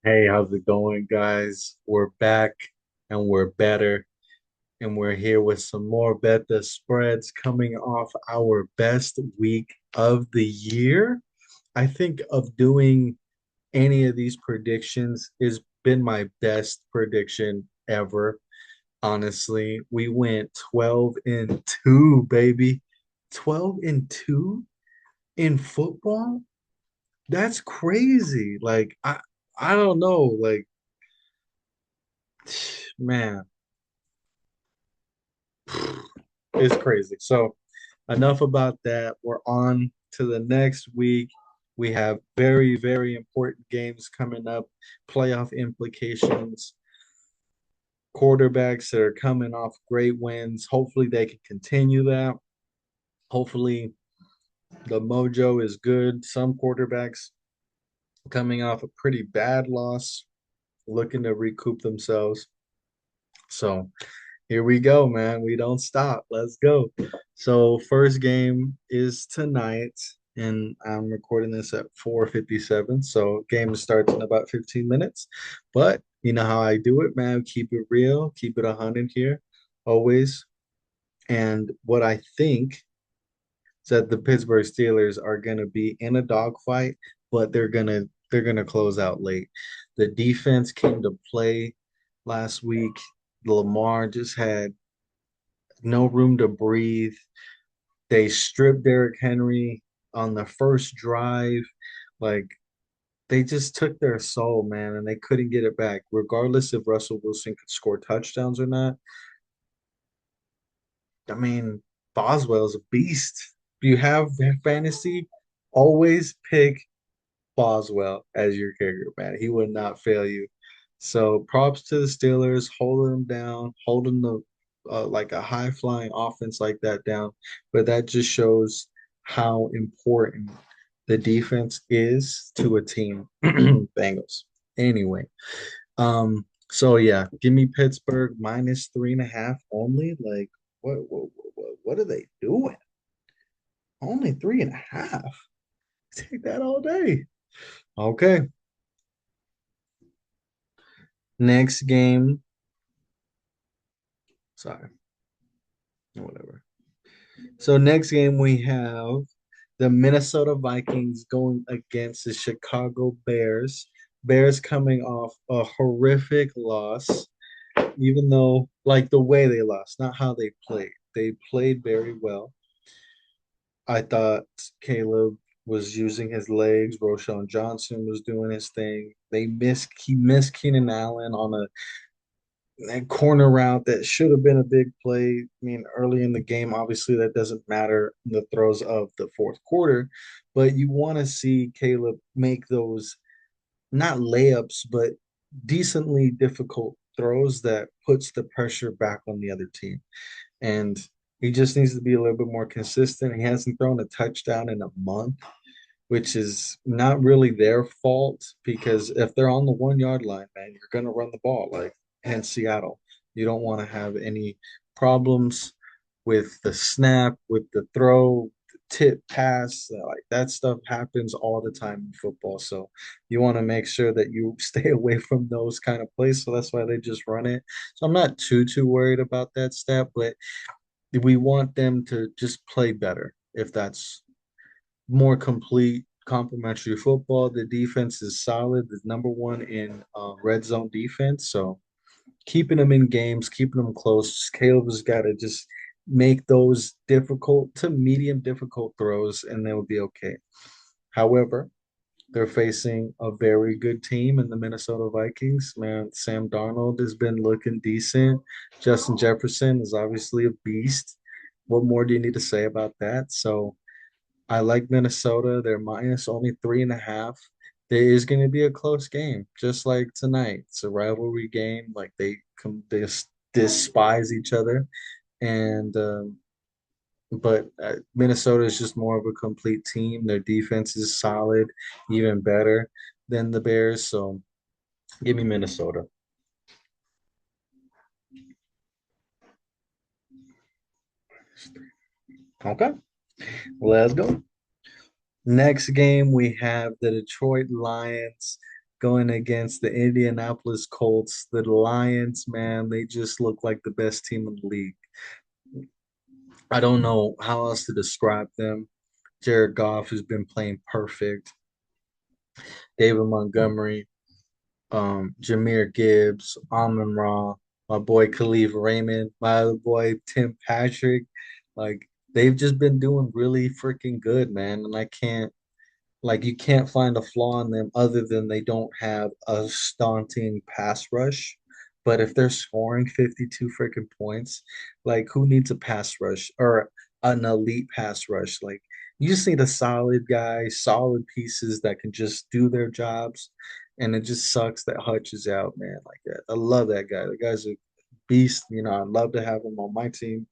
Hey, how's it going, guys? We're back and we're better, and we're here with some more bet the spreads coming off our best week of the year. I think of doing any of these predictions has been my best prediction ever. Honestly, we went 12 and 2, baby. 12 and 2 in football? That's crazy. I don't know, man, it's crazy. So, enough about that. We're on to the next week. We have very, very important games coming up, playoff implications, quarterbacks that are coming off great wins. Hopefully, they can continue that. Hopefully, the mojo is good. Some quarterbacks coming off a pretty bad loss, looking to recoup themselves. So, here we go, man. We don't stop. Let's go. So first game is tonight, and I'm recording this at 4:57. So game starts in about 15 minutes. But you know how I do it, man. Keep it real, keep it 100 here, always. And what I think is that the Pittsburgh Steelers are gonna be in a dogfight, but they're gonna close out late. The defense came to play last week. Lamar just had no room to breathe. They stripped Derrick Henry on the first drive. Like they just took their soul, man, and they couldn't get it back. Regardless if Russell Wilson could score touchdowns or not. I mean, Boswell's a beast. If you have fantasy, always pick Boswell as your kicker, man. He would not fail you. So props to the Steelers, holding them down, holding the like a high flying offense like that down. But that just shows how important the defense is to a team. Bengals. Anyway, so yeah, give me Pittsburgh minus 3.5 only. Like, what are they doing? Only 3.5. Take that all day. Okay. Next game, sorry, whatever. So next game we have the Minnesota Vikings going against the Chicago Bears. Bears coming off a horrific loss, even though like the way they lost, not how they played. They played very well. I thought Caleb was using his legs. Roshan Johnson was doing his thing. He missed Keenan Allen on that corner route that should have been a big play. I mean, early in the game, obviously that doesn't matter in the throws of the fourth quarter, but you want to see Caleb make those not layups, but decently difficult throws that puts the pressure back on the other team. And he just needs to be a little bit more consistent. He hasn't thrown a touchdown in a month, which is not really their fault because if they're on the 1 yard line, man, you're going to run the ball like in Seattle. You don't want to have any problems with the snap, with the throw, the tip pass. Like that stuff happens all the time in football. So you want to make sure that you stay away from those kind of plays. So that's why they just run it. So I'm not too worried about that stat, but we want them to just play better if that's more complete complementary football. The defense is solid, the number one in red zone defense. So keeping them in games, keeping them close. Caleb's got to just make those difficult to medium difficult throws, and they'll be okay. However, they're facing a very good team in the Minnesota Vikings. Man, Sam Darnold has been looking decent. Justin Jefferson is obviously a beast. What more do you need to say about that? So I like Minnesota. They're minus only 3.5. There is going to be a close game, just like tonight. It's a rivalry game. Like they despise each other, and but Minnesota is just more of a complete team. Their defense is solid, even better than the Bears. So give me Minnesota. Okay, let's go. Next game, we have the Detroit Lions going against the Indianapolis Colts. The Lions, man, they just look like the best team in the league. I don't know how else to describe them. Jared Goff has been playing perfect. David Montgomery, Jahmyr Gibbs, Amon Ra, my boy Khalif Raymond, my other boy Tim Patrick. Like they've just been doing really freaking good, man. And I can't like you can't find a flaw in them other than they don't have a staunting pass rush. But if they're scoring 52 freaking points, like who needs a pass rush or an elite pass rush? Like you just need a solid guy, solid pieces that can just do their jobs. And it just sucks that Hutch is out, man. Like that. I love that guy. The guy's a beast. I'd love to have him on my team.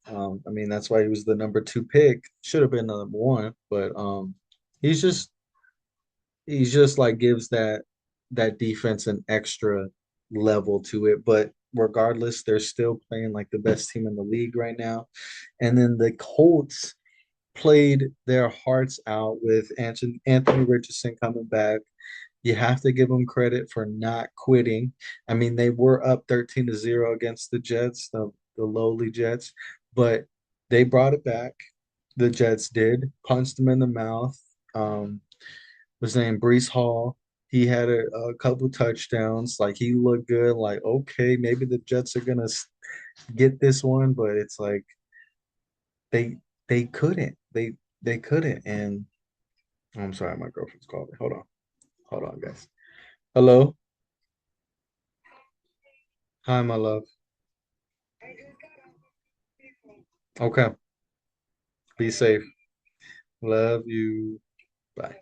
I mean, that's why he was the number two pick. Should have been the number one, but he's just he's just like gives that defense an extra level to it. But regardless, they're still playing like the best team in the league right now. And then the Colts played their hearts out with Anthony Richardson coming back. You have to give them credit for not quitting. I mean, they were up 13-0 against the Jets, the lowly Jets, but they brought it back. The Jets did, punched them in the mouth. Was named Brees Hall. He had a couple touchdowns. Like he looked good. Like okay, maybe the Jets are gonna get this one, but it's like they they couldn't. They couldn't. And I'm sorry, my girlfriend's calling me. Hold on, guys. Hello, hi, my love. Okay, be safe. Love you. Bye.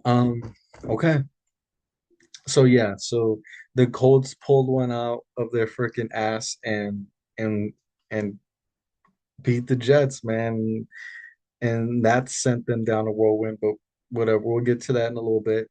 Um. Okay. So yeah. So the Colts pulled one out of their freaking ass and and beat the Jets, man. And that sent them down a whirlwind. But whatever, we'll get to that in a little bit.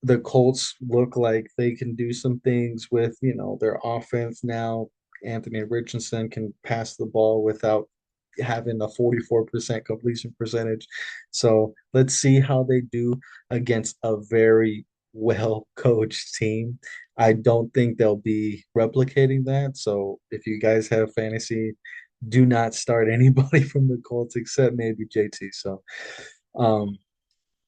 The Colts look like they can do some things with, their offense now. Anthony Richardson can pass the ball without having a 44% completion percentage. So let's see how they do against a very well coached team. I don't think they'll be replicating that. So if you guys have fantasy, do not start anybody from the Colts except maybe JT. So um,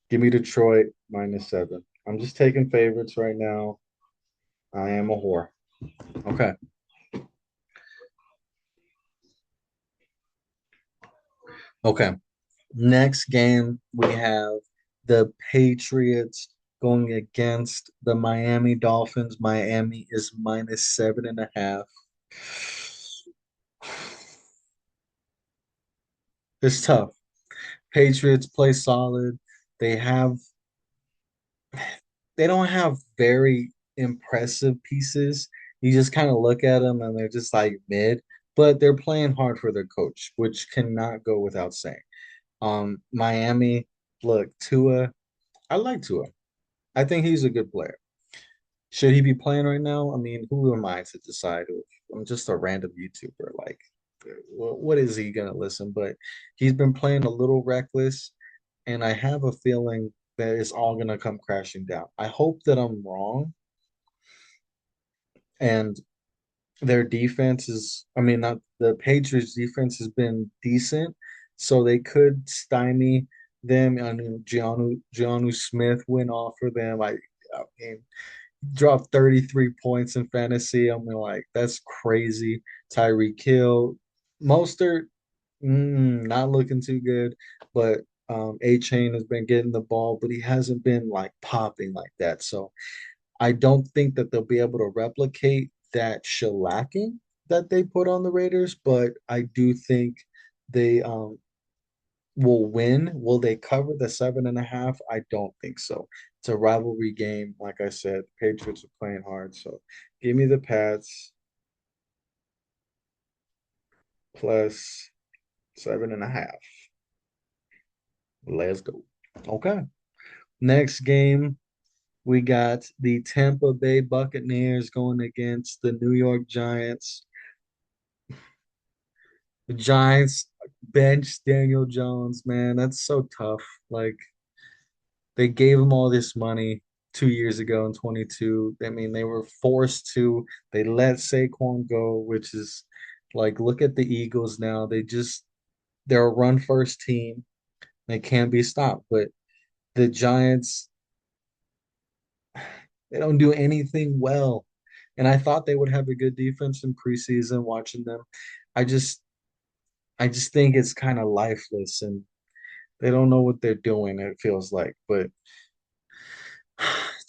give me Detroit -7. I'm just taking favorites right now. I am a whore. Okay. Okay. Next game, we have the Patriots going against the Miami Dolphins. Miami is -7.5. It's tough. Patriots play solid. They have they don't have very impressive pieces. You just kind of look at them and they're just like mid, but they're playing hard for their coach, which cannot go without saying. Miami, look, Tua, I like Tua. I think he's a good player. Should he be playing right now? I mean, who am I to decide? I'm just a random YouTuber. Like, what is he gonna listen? But he's been playing a little reckless, and I have a feeling that it's all gonna come crashing down. I hope that I'm wrong, and their defense is, I mean, not the Patriots defense has been decent, so they could stymie them. I mean, Giannu Smith went off for them. I mean, dropped 33 points in fantasy. I'm like, that's crazy. Tyreek Hill, Mostert, not looking too good, but A Chain has been getting the ball, but he hasn't been like popping like that. So I don't think that they'll be able to replicate that shellacking that they put on the Raiders, but I do think they will win. Will they cover the 7.5? I don't think so. It's a rivalry game. Like I said, the Patriots are playing hard. So give me the Pats +7.5. Let's go. Okay. Next game, we got the Tampa Bay Buccaneers going against the New York Giants. The Giants bench Daniel Jones, man. That's so tough. Like, They gave him all this money 2 years ago in 22. I mean, they were forced to. They let Saquon go, which is like, look at the Eagles now. They're a run first team. They can't be stopped. But the Giants, they don't do anything well. And I thought they would have a good defense in preseason watching them. I just I just think it's kind of lifeless and they don't know what they're doing, it feels like. But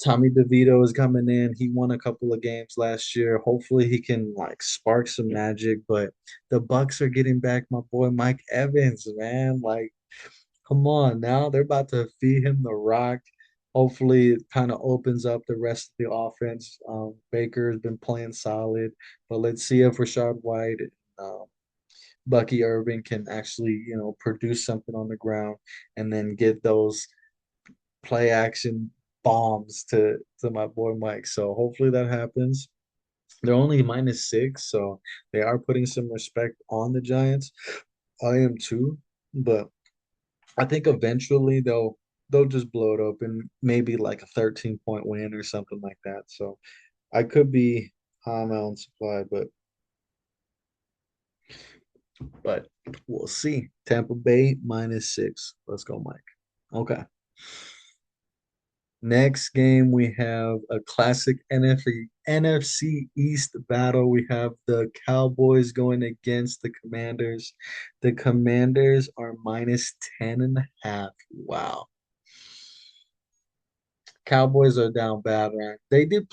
Tommy DeVito is coming in. He won a couple of games last year. Hopefully he can like spark some magic. But the Bucks are getting back my boy Mike Evans, man. Like, come on now. They're about to feed him the rock. Hopefully it kind of opens up the rest of the offense. Baker has been playing solid, but let's see if Rashad White, um, Bucky Irving can actually, produce something on the ground and then get those play action bombs to my boy Mike. So hopefully that happens. They're only -6, so they are putting some respect on the Giants. I am too, but I think eventually they'll just blow it open, maybe like a 13-point win or something like that. So I could be high on my own supply, but we'll see. Tampa Bay -6. Let's go, Mike. Okay. Next game, we have a classic NFC East battle. We have the Cowboys going against the Commanders. The Commanders are -10.5. Wow. Cowboys are down bad, right?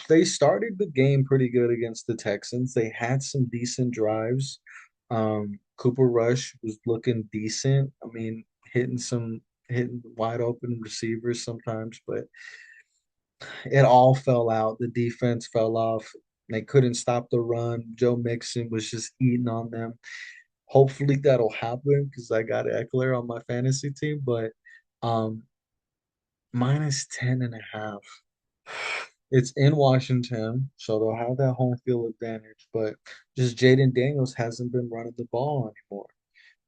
They started the game pretty good against the Texans. They had some decent drives. Cooper Rush was looking decent. I mean, hitting wide open receivers sometimes, but it all fell out. The defense fell off. They couldn't stop the run. Joe Mixon was just eating on them. Hopefully that'll happen because I got Eckler on my fantasy team, but um -10.5. It's in Washington, so they'll have that home field advantage, but just Jaden Daniels hasn't been running the ball anymore.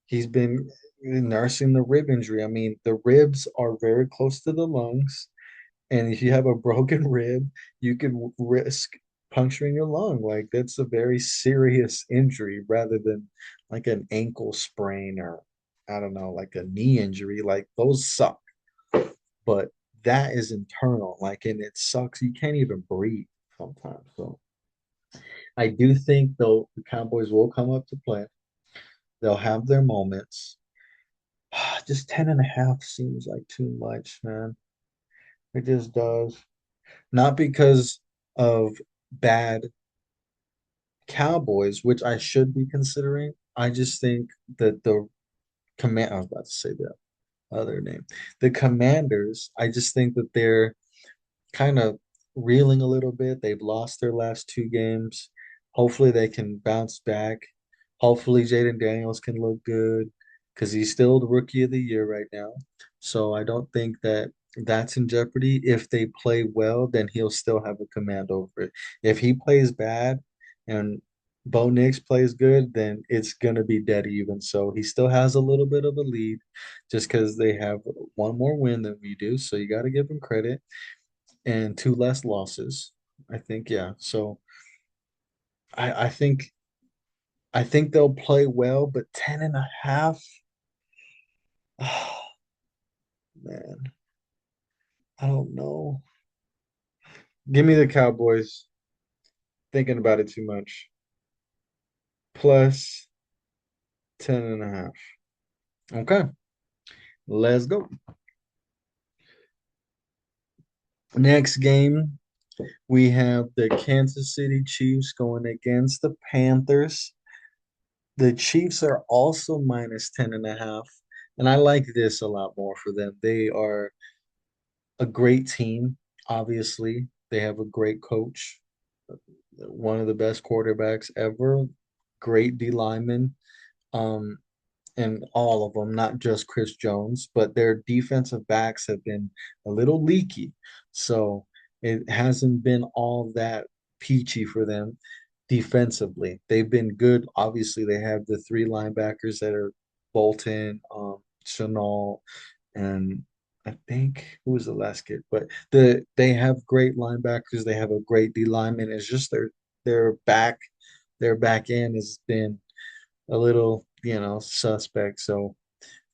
He's been nursing the rib injury. I mean, the ribs are very close to the lungs. And if you have a broken rib, you could risk puncturing your lung. Like that's a very serious injury rather than like an ankle sprain or I don't know, like a knee injury. Like those suck. But that is internal. Like and it sucks. You can't even breathe sometimes. So I do think though the Cowboys will come up to play. They'll have their moments. Just 10.5 seems like too much, man. It just does. Not because of bad Cowboys, which I should be considering. I just think that I was about to say the other name. The Commanders, I just think that they're kind of reeling a little bit. They've lost their last two games. Hopefully they can bounce back. Hopefully Jaden Daniels can look good because he's still the rookie of the year right now. So I don't think that that's in jeopardy. If they play well, then he'll still have a command over it. If he plays bad and Bo Nix plays good, then it's gonna be dead even. So he still has a little bit of a lead just because they have one more win than we do. So you got to give him credit and two less losses. I think, yeah. So I think they'll play well, but 10.5, oh, man, I don't know. Give me the Cowboys. Thinking about it too much. Plus 10.5. Okay, let's go. Next game, we have the Kansas City Chiefs going against the Panthers. The Chiefs are also -10.5. And I like this a lot more for them. They are a great team, obviously. They have a great coach, one of the best quarterbacks ever, great D linemen, um, and all of them, not just Chris Jones, but their defensive backs have been a little leaky. So it hasn't been all that peachy for them defensively. They've been good. Obviously, they have the three linebackers that are Bolton, Chenault, and I think who was the last kid, but they have great linebackers. They have a great D lineman. It's just their back their back end has been a little, suspect. So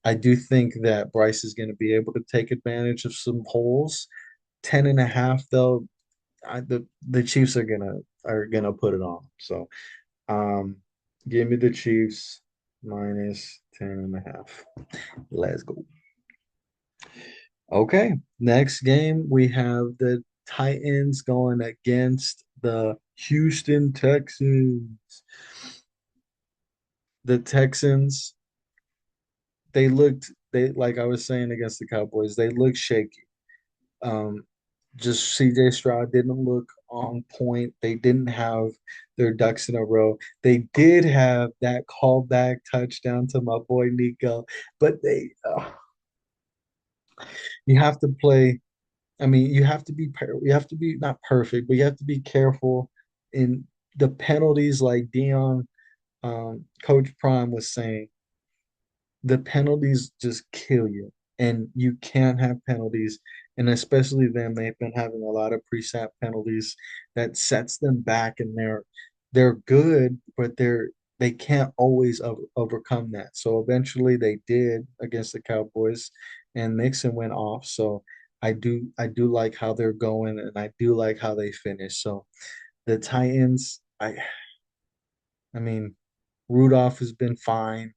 I do think that Bryce is going to be able to take advantage of some holes. 10.5 though, the Chiefs are gonna put it on. So um give me the Chiefs minus 10.5. Let's go. Okay, next game we have the Titans going against the Houston Texans. The Texans, they like I was saying against the Cowboys, they looked shaky. Um, just CJ Stroud didn't look on point. They didn't have their ducks in a row. They did have that callback touchdown to my boy Nico, but you have to play. I mean, you have to be not perfect, but you have to be careful in the penalties. Like Dion, Coach Prime was saying, the penalties just kill you, and you can't have penalties. And especially them, they've been having a lot of pre-snap penalties that sets them back, and they're good, but they can't always overcome that. So eventually they did against the Cowboys, and Mixon went off. So I do like how they're going, and I do like how they finish. So the Titans, I mean, Rudolph has been fine.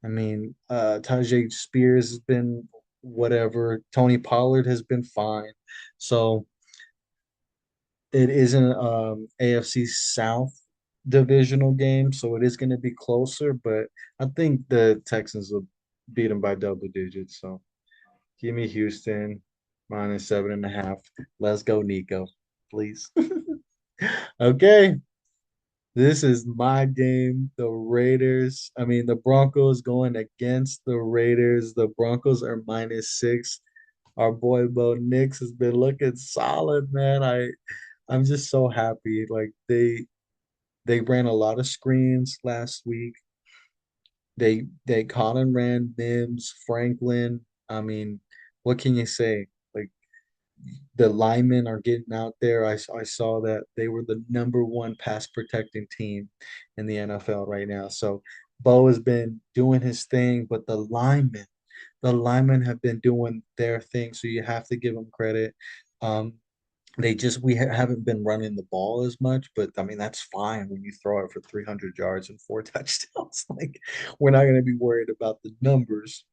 I mean, Tajay Spears has been whatever. Tony Pollard has been fine. So it isn't AFC South divisional game, so it is going to be closer. But I think the Texans will beat them by double digits. So give me Houston minus 7.5. Let's go, Nico, please. Okay. This is my game. The Broncos going against the Raiders. The Broncos are -6. Our boy Bo Nix has been looking solid, man. I'm just so happy. Like they ran a lot of screens last week. They caught and ran Mims, Franklin. I mean, what can you say? Like the linemen are getting out there. I saw that they were the number one pass protecting team in the NFL right now. So Bo has been doing his thing, but the linemen have been doing their thing. So you have to give them credit. Um, we haven't been running the ball as much, but I mean that's fine when you throw it for 300 yards and four touchdowns. Like we're not going to be worried about the numbers.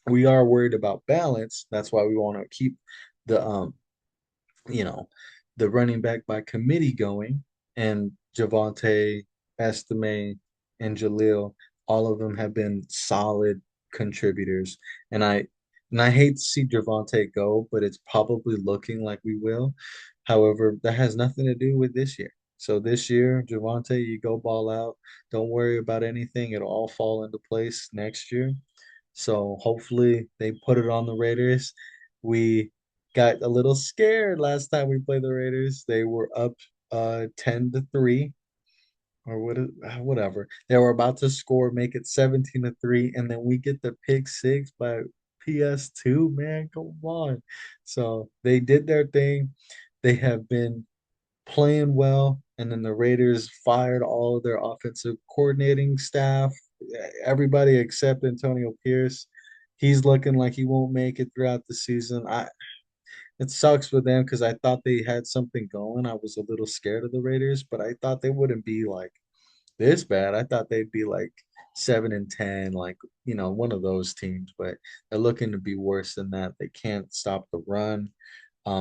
We are worried about balance. That's why we want to keep the you know, the running back by committee going, and Javante, Estime, and Jaleel, all of them have been solid contributors. And I hate to see Javante go, but it's probably looking like we will. However, that has nothing to do with this year. So this year, Javante, you go ball out. Don't worry about anything. It'll all fall into place next year. So hopefully they put it on the Raiders. We got a little scared last time we played the Raiders. They were up 10-3 or whatever. They were about to score, make it 17-3, and then we get the pick six by PS2, man. Come on. So they did their thing. They have been playing well, and then the Raiders fired all of their offensive coordinating staff, everybody except Antonio Pierce. He's looking like he won't make it throughout the season. It sucks for them because I thought they had something going. I was a little scared of the Raiders, but I thought they wouldn't be like this bad. I thought they'd be like 7-10, like one of those teams. But they're looking to be worse than that. They can't stop the run.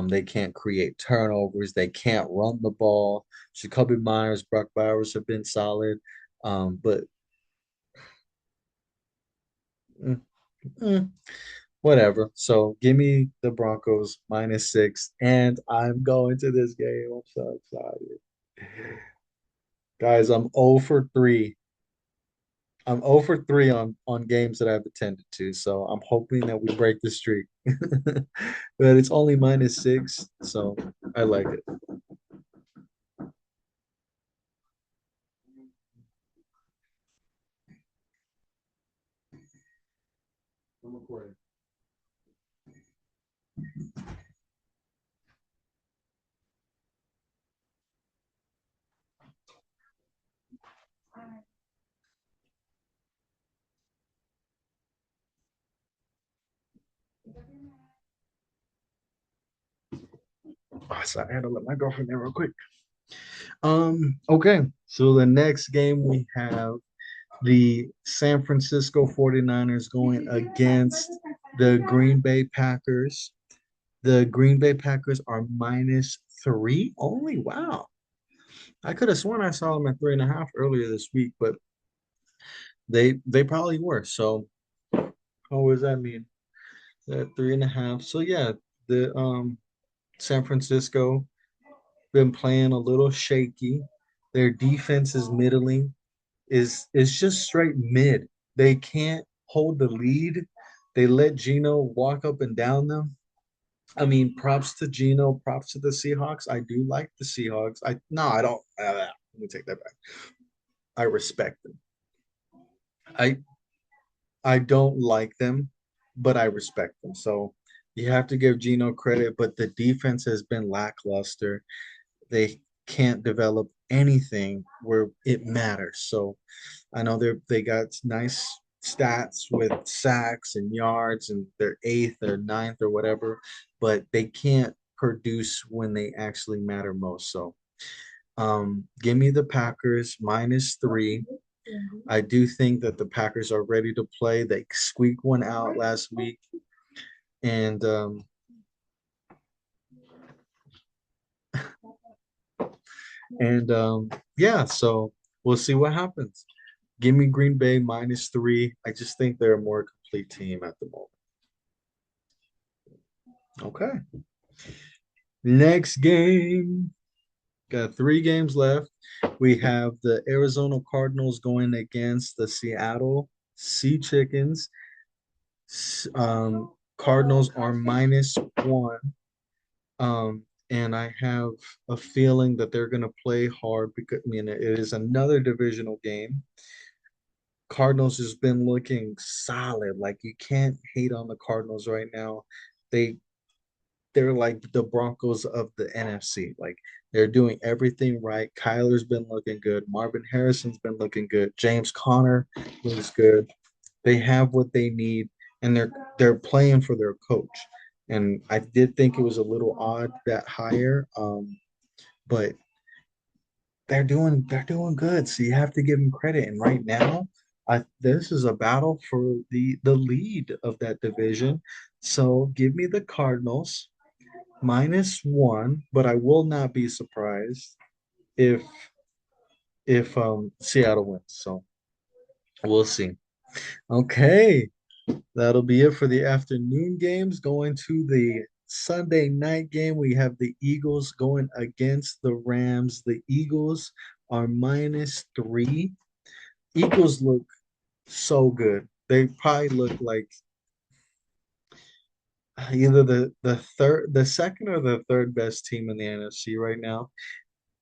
They can't create turnovers. They can't run the ball. Jacoby Myers, Brock Bowers have been solid. But mm, mm, whatever. So give me the Broncos -6, and I'm going to this game. I'm so excited. Guys, I'm 0 for 3. I'm 0 for 3 on games that I've attended to, so I'm hoping that we break the streak. But it's only -6, so I like it. I'm recording. Oh, sorry, I had to let my girlfriend in real quick. Okay. So the next game we have the San Francisco 49ers going against the Green Bay Packers. The Green Bay Packers are -3 only. Wow. I could have sworn I saw them at 3.5 earlier this week, but they probably were. So what does that mean? At 3.5. So yeah, the San Francisco been playing a little shaky. Their defense is middling, is just straight mid. They can't hold the lead. They let Geno walk up and down them. I mean, props to Geno, props to the Seahawks. I do like the Seahawks. I no, I don't. Let me take that back. I respect them. I I don't like them, but I respect them. So you have to give Geno credit, but the defense has been lackluster. They can't develop anything where it matters. So I know they got nice stats with sacks and yards, and they're eighth or ninth or whatever, but they can't produce when they actually matter most. So give me the Packers -3. I do think that the Packers are ready to play. They squeaked one out last week, and yeah, so we'll see what happens. Give me Green Bay -3. I just think they're a more complete team at the moment. Okay. Next game. Got 3 games left. We have the Arizona Cardinals going against the Seattle Sea Chickens. Cardinals are -1. And I have a feeling that they're going to play hard because I mean it is another divisional game. Cardinals has been looking solid. Like you can't hate on the Cardinals right now. They they're like the Broncos of the NFC. Like they're doing everything right. Kyler's been looking good. Marvin Harrison's been looking good. James Conner looks good. They have what they need, and they're playing for their coach. And I did think it was a little odd that hire, but they're doing good. So you have to give them credit. And right now, this is a battle for the lead of that division. So give me the Cardinals -1, but I will not be surprised if Seattle wins. So we'll see. Okay, that'll be it for the afternoon games. Going to the Sunday night game, we have the Eagles going against the Rams. The Eagles are -3. Eagles look so good. They probably look like either the second or the third best team in the NFC right now.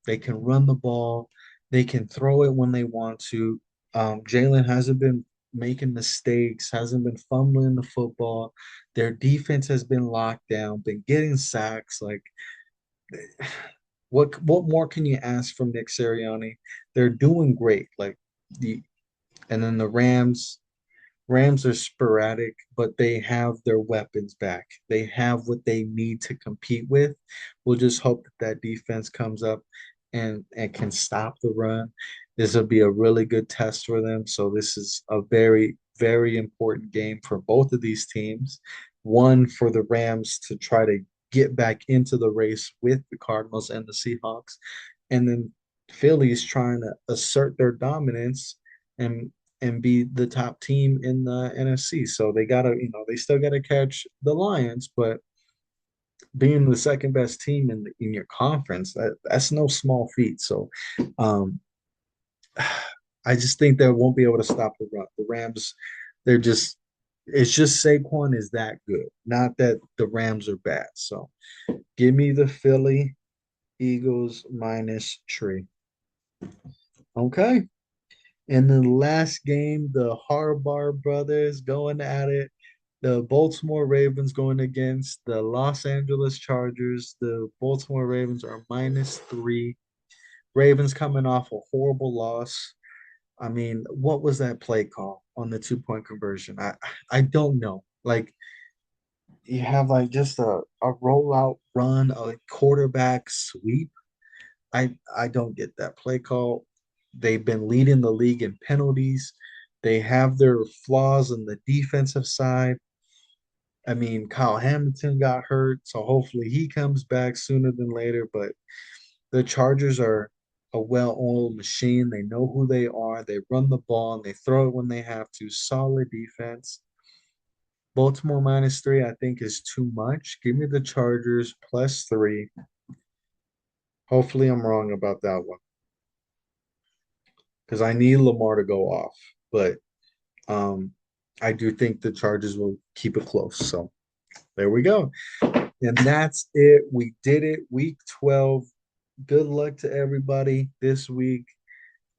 They can run the ball. They can throw it when they want to. Jalen hasn't been making mistakes, hasn't been fumbling the football. Their defense has been locked down, been getting sacks. Like, what more can you ask from Nick Sirianni? They're doing great. Like the and then the Rams are sporadic, but they have their weapons back. They have what they need to compete with. We'll just hope that that defense comes up and can stop the run. This will be a really good test for them. So this is a very, very important game for both of these teams. One for the Rams to try to get back into the race with the Cardinals and the Seahawks, and then Philly's trying to assert their dominance and be the top team in the NFC. So they gotta, they still gotta catch the Lions, but being the second best team in your conference, that's no small feat. So um I just think they won't be able to stop the run. The Rams, they're just it's just Saquon is that good. Not that the Rams are bad. So give me the Philly Eagles -3. Okay. And the last game, the Harbaugh brothers going at it. The Baltimore Ravens going against the Los Angeles Chargers. The Baltimore Ravens are -3. Ravens coming off a horrible loss. I mean, what was that play call on the 2-point conversion? I don't know. Like you have like just a a rollout run, a quarterback sweep. I don't get that play call. They've been leading the league in penalties. They have their flaws on the defensive side. I mean, Kyle Hamilton got hurt, so hopefully he comes back sooner than later. But the Chargers are a well-oiled machine. They know who they are. They run the ball and they throw it when they have to. Solid defense. Baltimore -3, I think, is too much. Give me the Chargers +3. Hopefully, I'm wrong about that one because I need Lamar to go off. But um, I do think the Chargers will keep it close. So there we go. And that's it. We did it. Week 12. Good luck to everybody this week.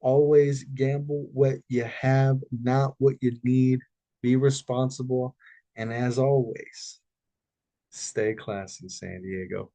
Always gamble what you have, not what you need. Be responsible. And as always, stay classy, San Diego.